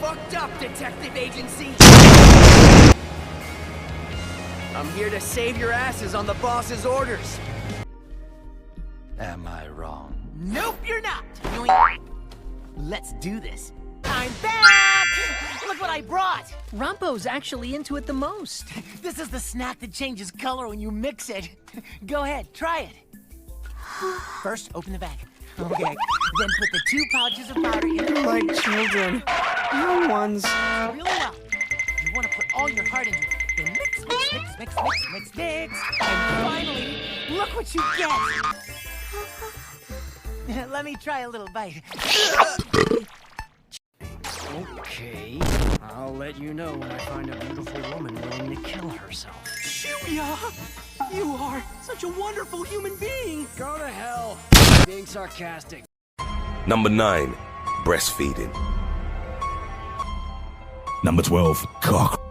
fucked up, Detective Agency! I'm here to save your asses on the boss's orders. Am I wrong? Nope, you're not! Let's do this. I'm back! Look what I brought! Rompo's actually into it the most. This is the snack that changes color when you mix it. Go ahead, try it. First, open the bag. Okay, then put the 2 pouches of powder in the Like children. Young ones. really well. You want to put all your heart into it. Then mix, mix, mix, mix, mix, mix, mix. And finally, look what you get! Let me try a little bite. Okay, I'll let you know when I find a beautiful woman willing to kill herself. Julia! You are such a wonderful human being! Go to hell! Being sarcastic. Number 9, breastfeeding. Number 12, cock.